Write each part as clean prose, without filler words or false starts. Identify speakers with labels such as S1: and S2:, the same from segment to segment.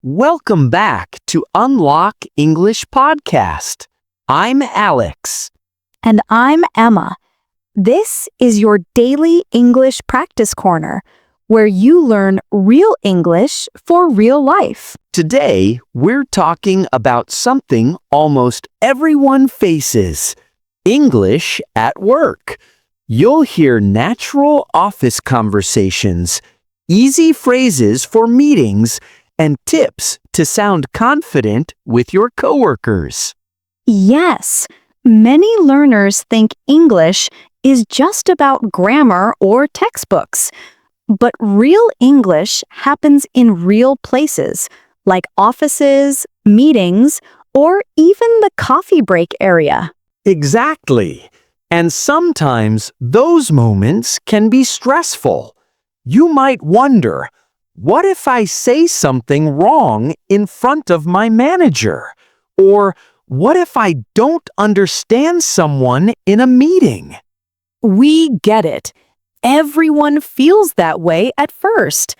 S1: Welcome back to Unlock English Podcast. I'm Alex.
S2: And I'm Emma. This is your daily English practice corner, where you learn real English for real life.
S1: Today, we're talking about something almost everyone faces: English at work. You'll hear natural office conversations, easy phrases for meetings, and tips to sound confident with your coworkers.
S2: Yes, many learners think English is just about grammar or textbooks, but real English happens in real places, like offices, meetings, or even the coffee break area.
S1: Exactly. And sometimes those moments can be stressful. You might wonder, what if I say something wrong in front of my manager? Or what if I don't understand someone in a meeting?
S2: We get it. Everyone feels that way at first.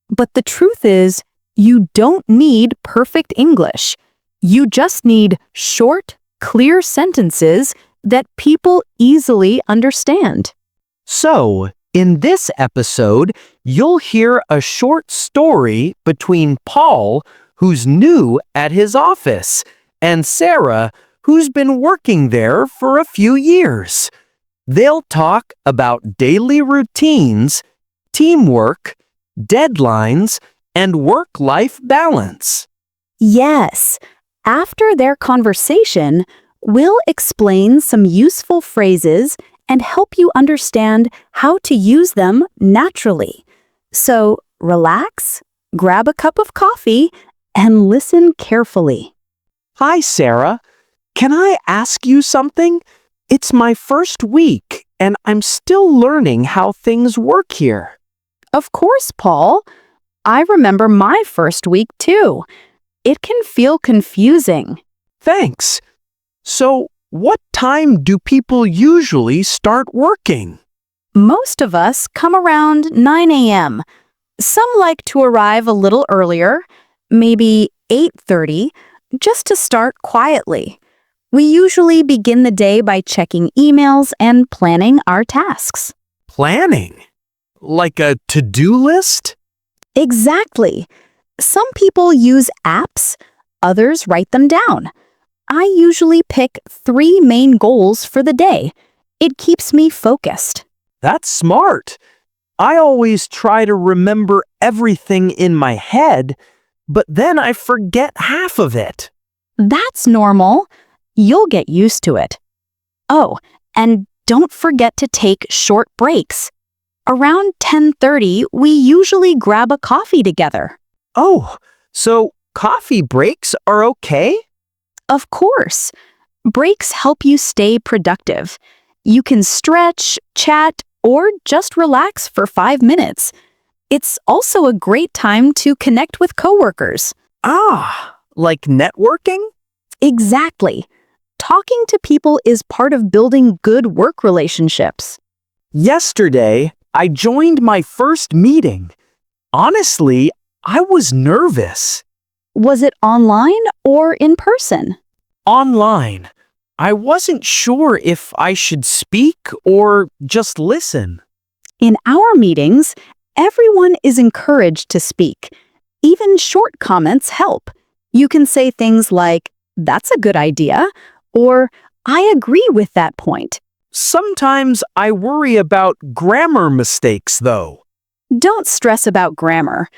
S2: But the truth is, you don't need perfect English. You just need short, clear sentences that people easily understand.
S1: So, in this episode, you'll hear a short story between Paul, who's new at his office, and Sarah, who's been working there for a few years. They'll talk about daily routines, teamwork, deadlines, and work-life balance.
S2: Yes, after their conversation, we'll explain some useful phrases and help you understand how to use them naturally. So relax, grab a cup of coffee, and listen carefully.
S1: Hi, Sarah. Can I ask you something? It's my first week, and I'm still learning how things work here.
S2: Of course, Paul. I remember my first week too. It can feel confusing.
S1: Thanks. So, what time do people usually start working?
S2: Most of us come around 9 a.m. Some like to arrive a little earlier, maybe 8:30, just to start quietly. We usually begin the day by checking emails and planning our tasks.
S1: Planning? Like a to-do list?
S2: Exactly. Some people use apps, others write them down. I usually pick 3 main goals for the day. It keeps me focused.
S1: That's smart. I always try to remember everything in my head, but then I forget half of it.
S2: That's normal. You'll get used to it. Oh, and don't forget to take short breaks. Around 10:30, we usually grab a coffee together.
S1: Oh, so coffee breaks are okay?
S2: Of course. Breaks help you stay productive. You can stretch, chat, or just relax for 5 minutes. It's also a great time to connect with coworkers.
S1: Ah, like networking?
S2: Exactly. Talking to people is part of building good work relationships.
S1: Yesterday, I joined my first meeting. Honestly, I was nervous.
S2: Was it online or in person?
S1: Online. I wasn't sure if I should speak or just listen.
S2: In our meetings, everyone is encouraged to speak. Even short comments help. You can say things like, "That's a good idea," or "I agree with that point."
S1: Sometimes I worry about grammar mistakes, though.
S2: Don't stress about grammar.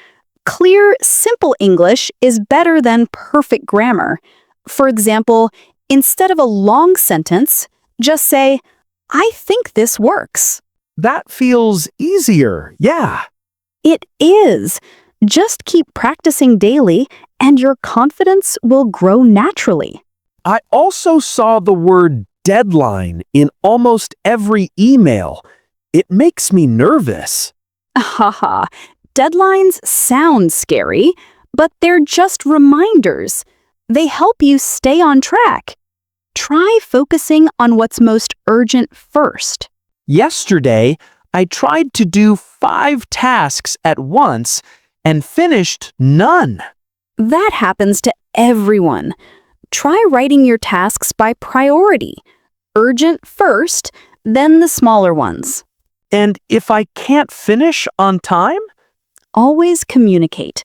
S2: Clear, simple English is better than perfect grammar. For example, instead of a long sentence, just say, "I think this works."
S1: That feels easier, yeah.
S2: It is. Just keep practicing daily, and your confidence will grow naturally.
S1: I also saw the word deadline in almost every email. It makes me nervous.
S2: Haha, deadlines sound scary, but they're just reminders. They help you stay on track. Try focusing on what's most urgent first.
S1: Yesterday, I tried to do 5 tasks at once and finished none.
S2: That happens to everyone. Try writing your tasks by priority. Urgent first, then the smaller ones.
S1: And if I can't finish on time?
S2: Always communicate.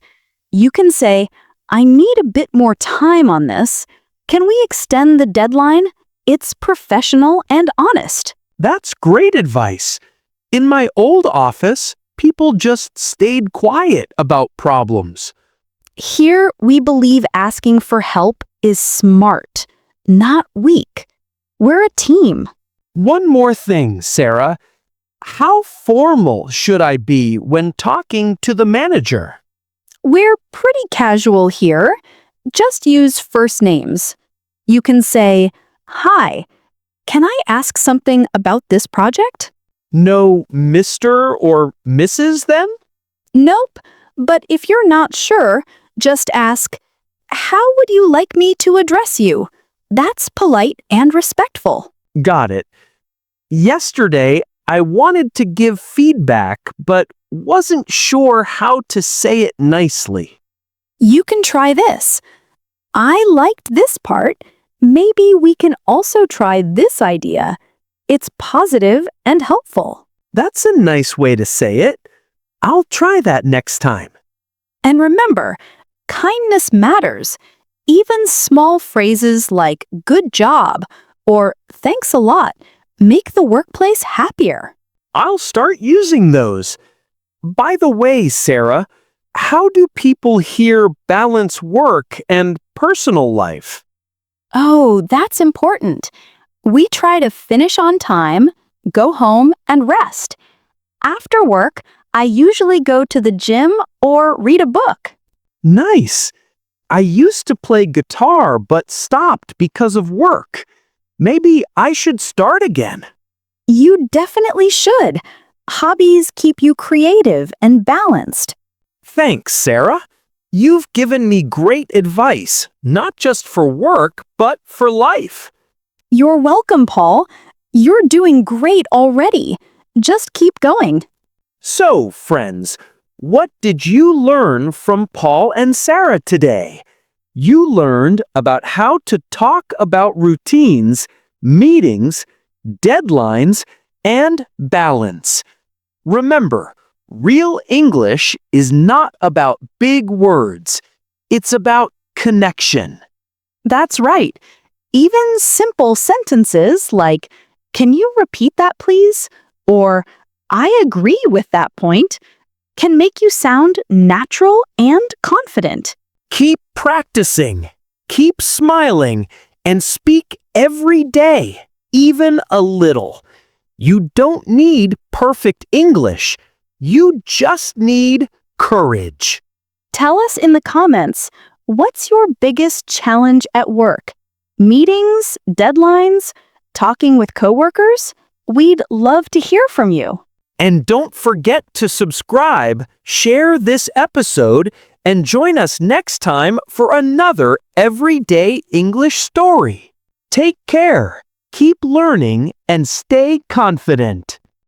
S2: You can say, I need a bit more time on this. Can we extend the deadline? It's professional and honest.
S1: That's great advice. In my old office, people just stayed quiet about problems.
S2: Here, we believe asking for help is smart, not weak. We're a team.
S1: One more thing, Sarah. How formal should I be when talking to the manager?
S2: We're pretty casual here. Just use first names. You can say, Hi, can I ask something about this project?
S1: No Mr. or Mrs. then?
S2: Nope, but if you're not sure, just ask, How would you like me to address you? That's polite and respectful.
S1: Got it. Yesterday, I wanted to give feedback, but wasn't sure how to say it nicely.
S2: You can try this. I liked this part. Maybe we can also try this idea. It's positive and helpful.
S1: That's a nice way to say it. I'll try that next time.
S2: And remember, kindness matters. Even small phrases like good job or thanks a lot make the workplace happier.
S1: I'll start using those. By the way, Sarah, how do people here balance work and personal life?
S2: Oh, that's important. We try to finish on time, go home, and rest. After work, I usually go to the gym or read a book.
S1: Nice. I used to play guitar but stopped because of work. Maybe I should start again.
S2: You definitely should. Hobbies keep you creative and balanced.
S1: Thanks, Sarah. You've given me great advice, not just for work, but for life.
S2: You're welcome, Paul. You're doing great already. Just keep going.
S1: So, friends, what did you learn from Paul and Sarah today? You learned about how to talk about routines, meetings, deadlines, and balance. Remember, real English is not about big words. It's about connection.
S2: That's right. Even simple sentences like, Can you repeat that, please? Or, I agree with that point, can make you sound natural and confident.
S1: Keep practicing, keep smiling, and speak every day, even a little. You don't need perfect English. You just need courage.
S2: Tell us in the comments, what's your biggest challenge at work? Meetings, deadlines, talking with coworkers? We'd love to hear from you.
S1: And don't forget to subscribe, share this episode, and join us next time for another everyday English story. Take care, keep learning, and stay confident.